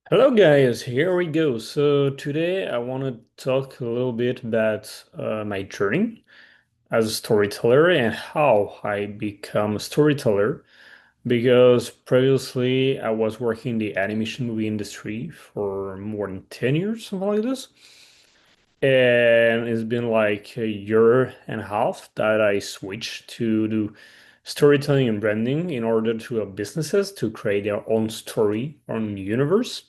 Hello guys, here we go. So today I want to talk a little bit about my journey as a storyteller and how I become a storyteller. Because previously I was working in the animation movie industry for more than 10 years, something like this. And it's been like a year and a half that I switched to do storytelling and branding in order to help businesses to create their own story, own universe.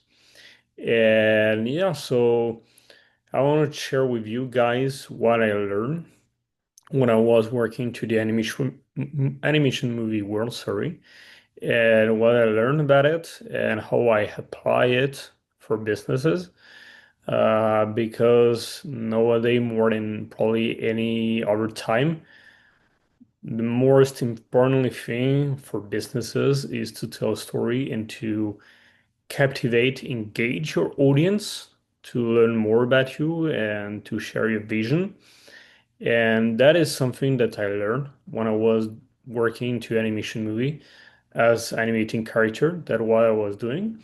And yeah, so I want to share with you guys what I learned when I was working to the animation movie world, sorry, and what I learned about it and how I apply it for businesses. Because nowadays, more than probably any other time, the most important thing for businesses is to tell a story and to captivate, engage your audience to learn more about you and to share your vision. And that is something that I learned when I was working to animation movie as animating character. That's what I was doing.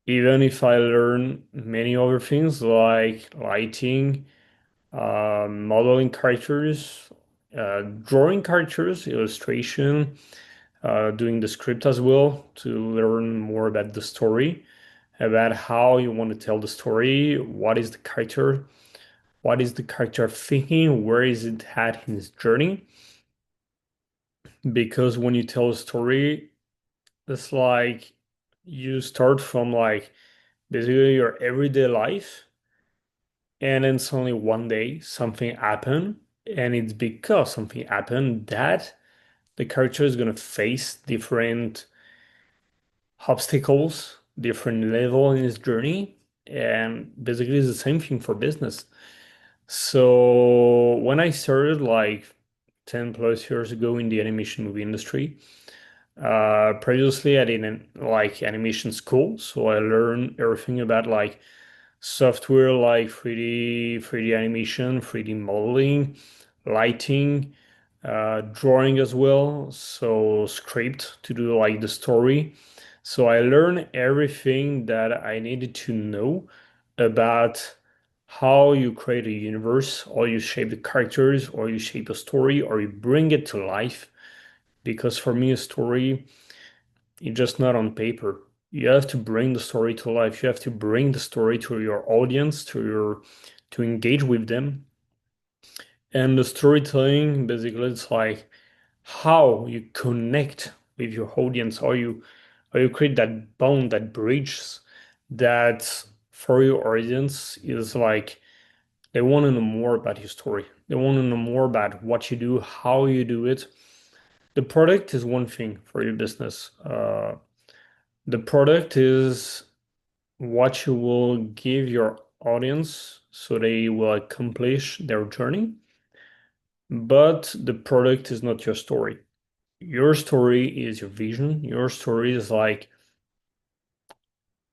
Even if I learned many other things like lighting, modeling characters, drawing characters, illustration, doing the script as well to learn more about the story, about how you want to tell the story, what is the character thinking, where is it at in his journey. Because when you tell a story, it's like you start from like basically your everyday life, and then suddenly one day something happened, and it's because something happened that the character is gonna face different obstacles, different level in his journey, and basically it's the same thing for business. So when I started like 10 plus years ago in the animation movie industry, previously I didn't like animation school, so I learned everything about like software like 3D animation, 3D modeling, lighting, drawing as well, so script to do like the story. So I learned everything that I needed to know about how you create a universe, or you shape the characters, or you shape a story, or you bring it to life. Because for me, a story is just not on paper. You have to bring the story to life. You have to bring the story to your audience, to engage with them. And the storytelling, basically, it's like how you connect with your audience, how you create that bond, that bridge that for your audience is like they want to know more about your story. They want to know more about what you do, how you do it. The product is one thing for your business. The product is what you will give your audience so they will accomplish their journey. But the product is not your story. Your story is your vision. Your story is like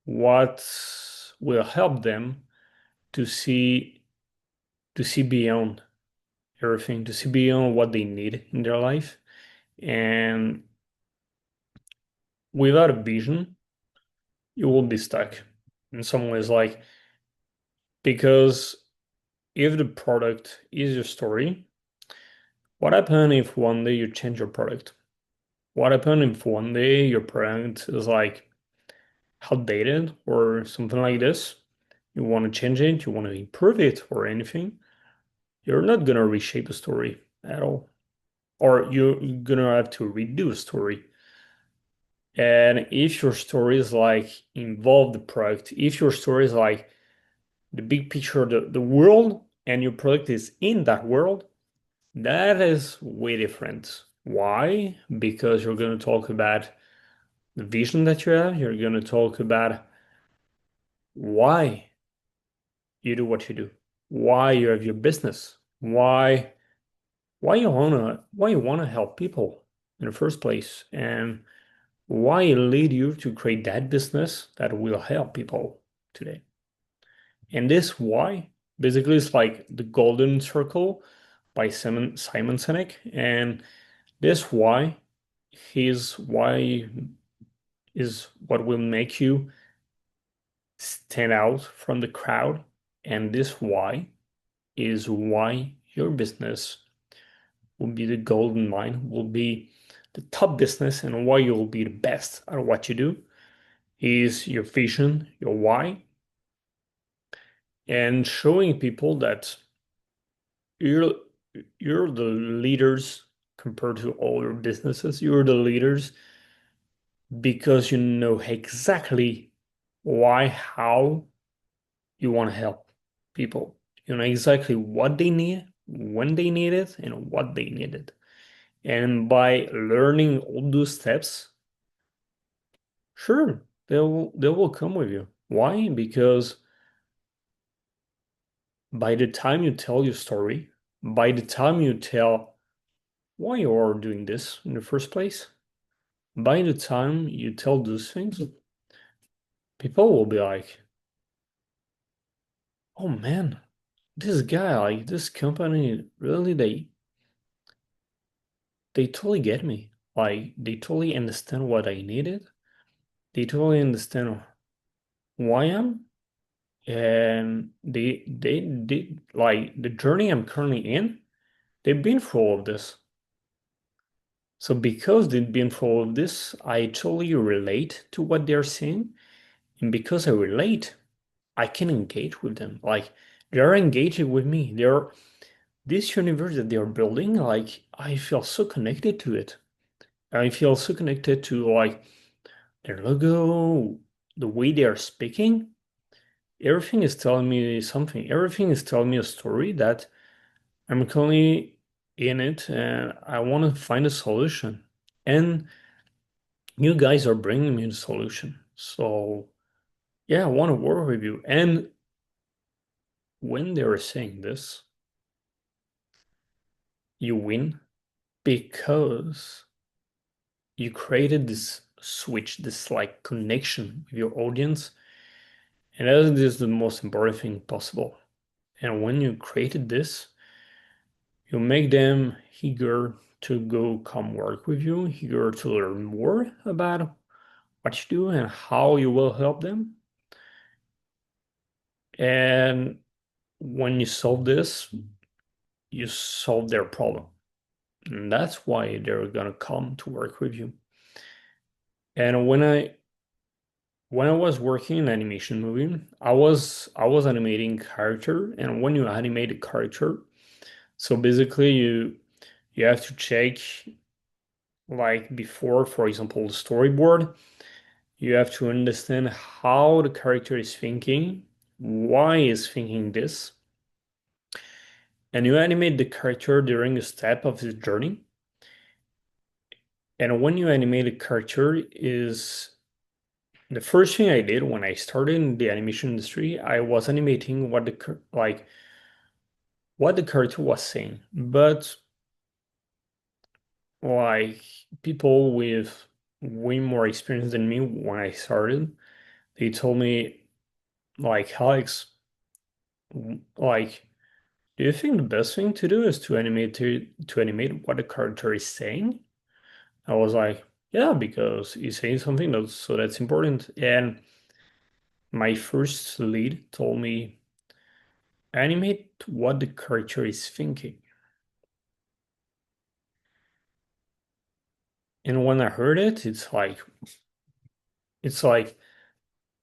what will help them to see beyond everything, to see beyond what they need in their life. And without a vision, you will be stuck in some ways, like because if the product is your story, what happens if one day you change your product? What happens if one day your product is like outdated or something like this? You want to change it, you want to improve it or anything. You're not gonna reshape a story at all. Or you're gonna have to redo a story. And if your story is like involve the product, if your story is like the big picture, the world, and your product is in that world, that is way different. Why? Because you're going to talk about the vision that you have. You're going to talk about why you do what you do, why you have your business, why you wanna help people in the first place, and why it lead you to create that business that will help people today. And this why basically is like the golden circle by Simon Sinek, and this why is what will make you stand out from the crowd. And this why is why your business will be the golden mine, will be the top business, and why you'll be the best at what you do is your vision, your why, and showing people that you're you're the leaders compared to all your businesses. You're the leaders because you know exactly why, how you want to help people. You know exactly what they need, when they need it, and what they need it. And by learning all those steps, sure, they will come with you. Why? Because by the time you tell your story, by the time you tell why you are doing this in the first place, by the time you tell those things, people will be like, "Oh man, this guy, like this company, really they totally get me. Like they totally understand what I needed. They totally understand who I am, and they like the journey I'm currently in. They've been through all of this. So because they've been through all of this, I totally relate to what they're saying, and because I relate, I can engage with them. Like they're engaging with me. They're this universe that they're building. Like I feel so connected to it. I feel so connected to like their logo, the way they are speaking. Everything is telling me something. Everything is telling me a story that I'm currently in it and I want to find a solution. And you guys are bringing me the solution. So, yeah, I want to work with you. And when they were saying this, you win because you created this switch, this like connection with your audience. And that is the most important thing possible. And when you created this, you make them eager to go come work with you, eager to learn more about what you do and how you will help them. And when you solve this, you solve their problem. And that's why they're gonna come to work with you. And when I was working in animation movie, I was animating character, and when you animate a character, so basically you have to check like before, for example, the storyboard, you have to understand how the character is thinking, why is thinking this, and you animate the character during a step of his journey. And when you animate a character is the first thing I did when I started in the animation industry, I was animating like what the character was saying. But like people with way more experience than me when I started, they told me like Alex, like do you think the best thing to do is to animate what the character is saying? I was like, yeah, because he's saying something that's important. And my first lead told me animate what the character is thinking. And when I heard it, it's like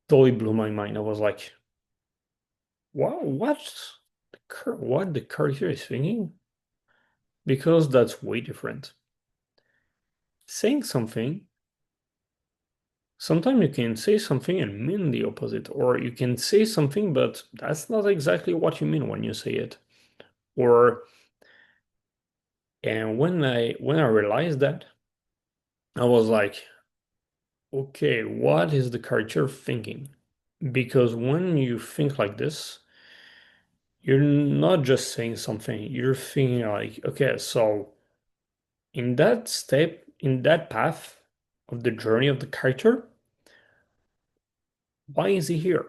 totally blew my mind. I was like, what the character is thinking? Because that's way different. Saying something, sometimes you can say something and mean the opposite, or you can say something, but that's not exactly what you mean when you say it. Or and when I realized that, I was like, okay, what is the character thinking? Because when you think like this, you're not just saying something, you're thinking like, okay, so in that step, in that path of the journey of the character, why is he here?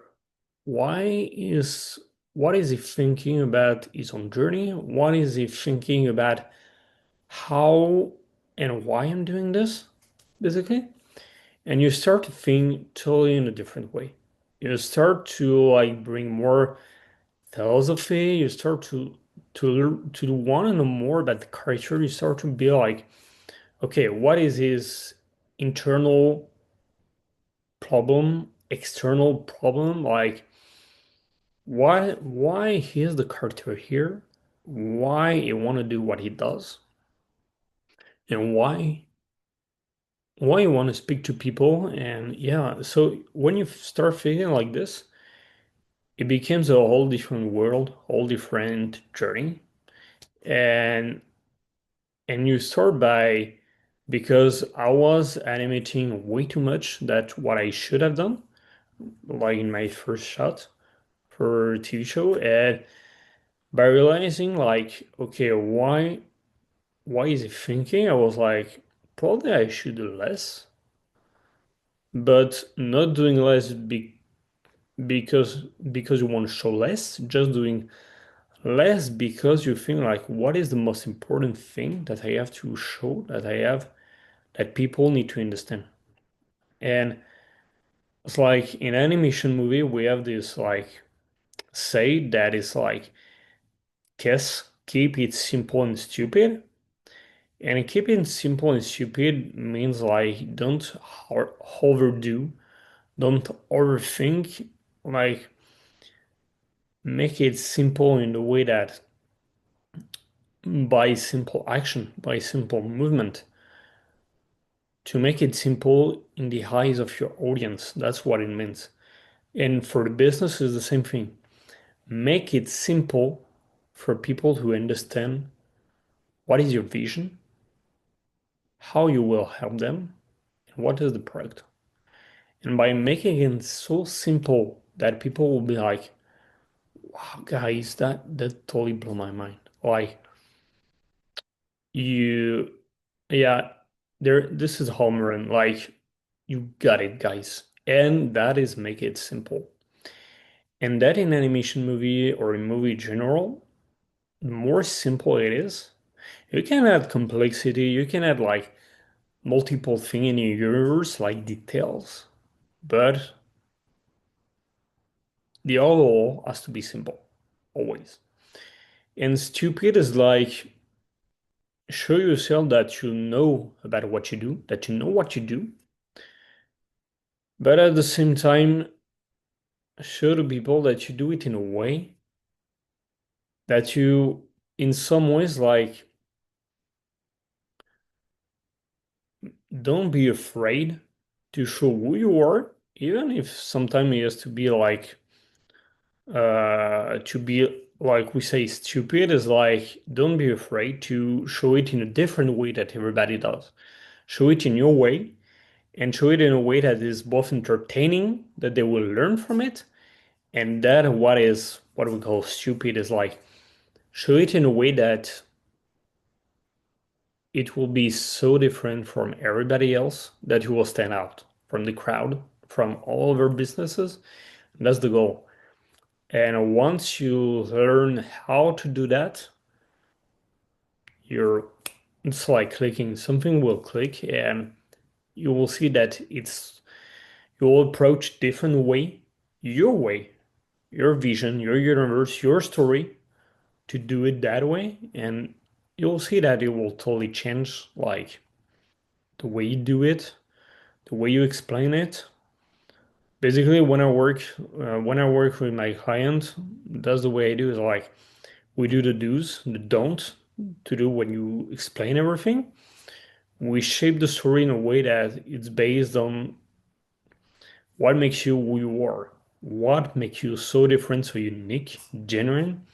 Why is what is he thinking about his own journey? What is he thinking about how and why I'm doing this, basically? And you start to think totally in a different way. you start to like bring more philosophy. You start to want to know more about the character. You start to be like, okay, what is his internal problem, external problem? Like, why he is the character here? Why he want to do what he does? And why you want to speak to people? And yeah, so when you start feeling like this, it becomes a whole different world, whole different journey. And you start by because I was animating way too much that what I should have done, like in my first shot for a TV show, and by realizing like, okay, why is he thinking? I was like, probably I should do less, but not doing less because you want to show less, just doing less because you think like, what is the most important thing that I have to show that I have that people need to understand? And it's like in animation movie, we have this like say that is like, kiss, keep it simple and stupid. And keeping it simple and stupid means like don't overdo, don't overthink, like make it simple in the way that by simple action, by simple movement, to make it simple in the eyes of your audience. That's what it means. And for the business is the same thing. Make it simple for people to understand what is your vision, how you will help them, and what is the product. And by making it so simple that people will be like, wow, guys, that totally blew my mind. Like you, yeah, this is home run. Like you got it, guys. And that is make it simple. And that in animation movie or in movie in general, the more simple it is, you can add complexity, you can add like multiple thing in your universe, like details, but the overall has to be simple, always. And stupid is like show yourself that you know about what you do, that you know what you do, but at the same time, show to people that you do it in a way that you, in some ways, like, don't be afraid to show who you are, even if sometimes it has to be like we say stupid is like don't be afraid to show it in a different way that everybody does. Show it in your way and show it in a way that is both entertaining, that they will learn from it, and that what we call stupid is like show it in a way that it will be so different from everybody else that you will stand out from the crowd, from all other businesses. That's the goal. And once you learn how to do that, you're it's like clicking, something will click and you will see that you will approach different way, your vision, your universe, your story to do it that way. And you'll see that it will totally change like the way you do it, the way you explain it. Basically, when I work with my client, that's the way I do is like we do the do's, the don't to do when you explain everything. We shape the story in a way that it's based on what makes you who you are, what makes you so different, so unique, genuine,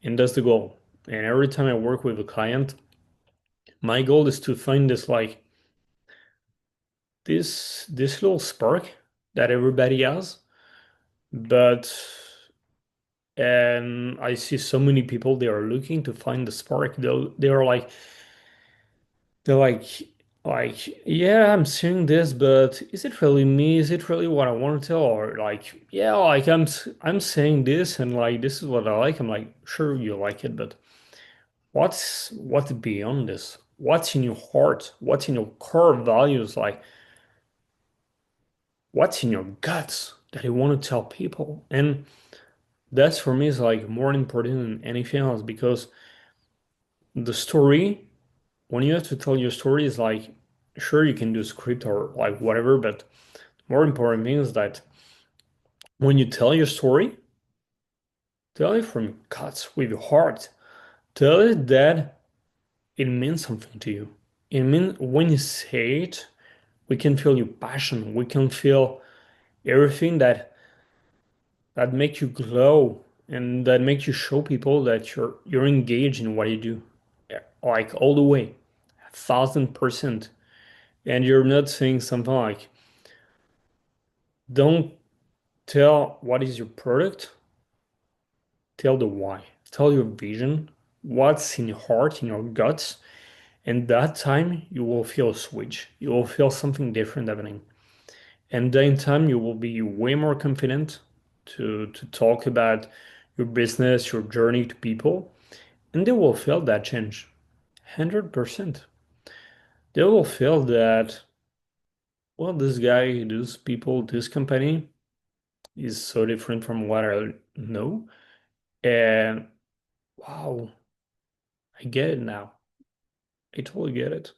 and that's the goal. And every time I work with a client, my goal is to find this like this little spark that everybody has, but and I see so many people they are looking to find the spark. They're like they're yeah, I'm seeing this, but is it really me? Is it really what I want to tell? Or like, yeah, like I'm saying this and like this is what I like. I'm like, sure you like it, but what's beyond this? What's in your heart? What's in your core values? Like, what's in your guts? that you want to tell people. And that's for me is like more important than anything else because the story, when you have to tell your story, is like, sure, you can do script or like whatever, but more important thing is that when you tell your story, tell it from guts with your heart. Tell it that it means something to you. It means when you say it, we can feel your passion. We can feel everything that makes you glow and that makes you show people that you're engaged in what you do. Yeah, like all the way, 1,000%. And you're not saying something like, don't tell what is your product, tell the why. Tell your vision, what's in your heart, in your guts. And that time you will feel a switch. You will feel something different happening. And then in time you will be way more confident to talk about your business, your journey to people, and they will feel that change. 100%. They will feel that, well, this guy, these people, this company is so different from what I know. And wow, I get it now. I totally get it.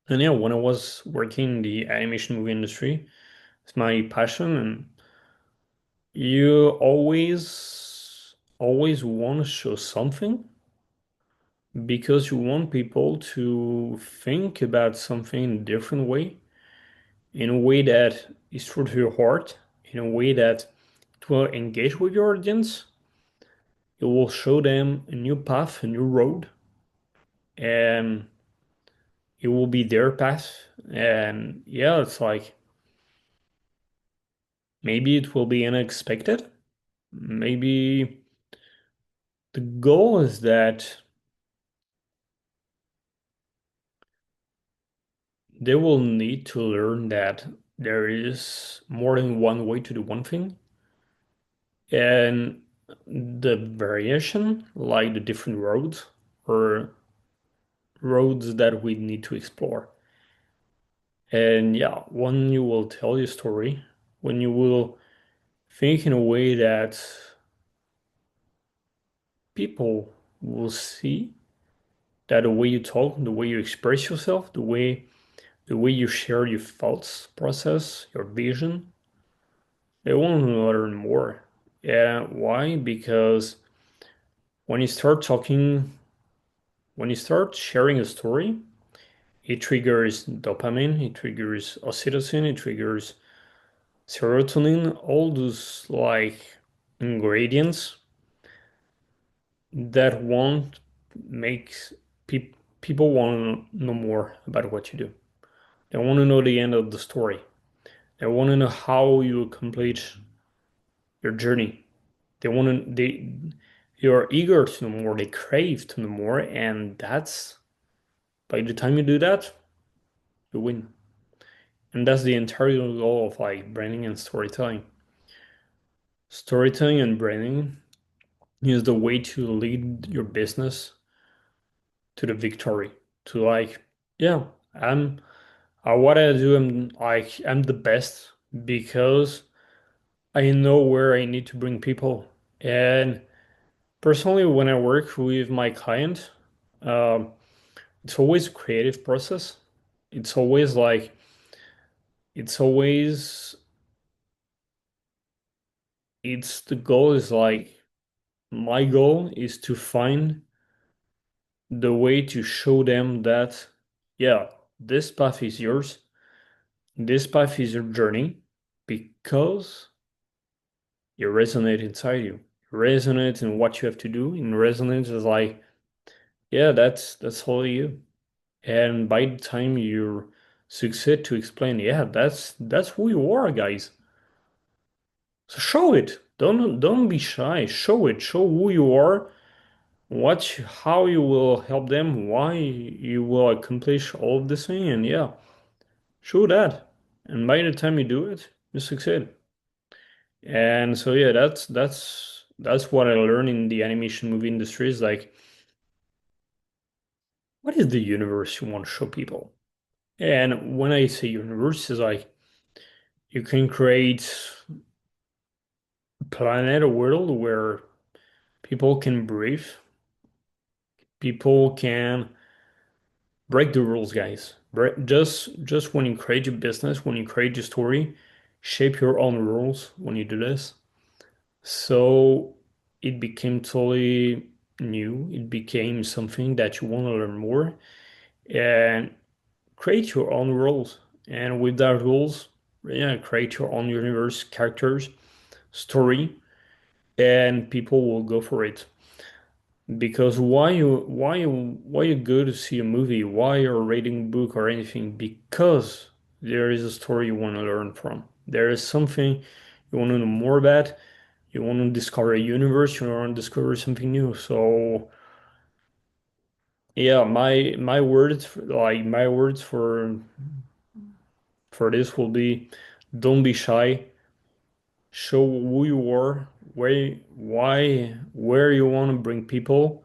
And yeah, when I was working in the animation movie industry, it's my passion, and you always want to show something because you want people to think about something in a different way, in a way that is true to your heart, in a way that it will engage with your audience. It will show them a new path, a new road, and it will be their path. And yeah, it's like maybe it will be unexpected. Maybe the goal is that they will need to learn that there is more than one way to do one thing. And the variation, like the different roads or roads that we need to explore. And yeah, when you will tell your story, when you will think in a way that people will see that the way you talk, the way you express yourself, the way you share your thoughts process, your vision, they want to learn more. Yeah, why? Because when you start talking, when you start sharing a story, it triggers dopamine, it triggers oxytocin, it triggers serotonin, all those like ingredients that want makes people want to know more about what you do. They want to know the end of the story. They want to know how you complete your journey. You're eager to know more, they crave to know more, and that's by the time you do that, you win. And that's the entire goal of like branding and storytelling. Storytelling and branding is the way to lead your business to the victory. To like, yeah, what I do, I'm the best because I know where I need to bring people. And personally, when I work with my client, um, it's always a creative process. It's always like, it's always, it's the goal is like, my goal is to find the way to show them that, yeah, this path is yours, this path is your journey because you resonate inside you. You resonate in what you have to do, and resonance is like, yeah, that's all you. And by the time you succeed to explain, yeah, that's who you are, guys. So show it. Don't be shy. Show it. Show who you are, how you will help them, why you will accomplish all of this thing, and yeah, show that. And by the time you do it, you succeed. And so yeah, that's what I learned in the animation movie industry is like, what is the universe you want to show people? And when I say universe, is like You can create a planet, a world where people can breathe, people can break the rules, guys. Just when you create your business, when you create your story, shape your own rules when you do this. So it became totally new. It became something that you want to learn more and create your own rules. And with that rules, yeah, create your own universe, characters, story, and people will go for it. Because why you go to see a movie? Why you're reading a book or anything? Because there is a story you want to learn from. There is something you want to know more about. You want to discover a universe. You want to discover something new. So yeah, my words like my words for this will be: don't be shy. Show who you are, where you want to bring people,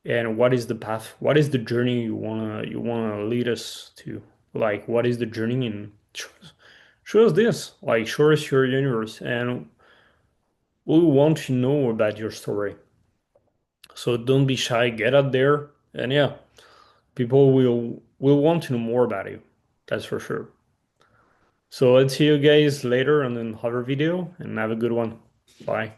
and what is the path, what is the journey you wanna lead us to. Like, what is the journey, and show us this, like show us your universe, and we want to know about your story. So don't be shy, get out there, and yeah, people will want to know more about you. That's for sure. So let's see you guys later on another video, and have a good one. Bye.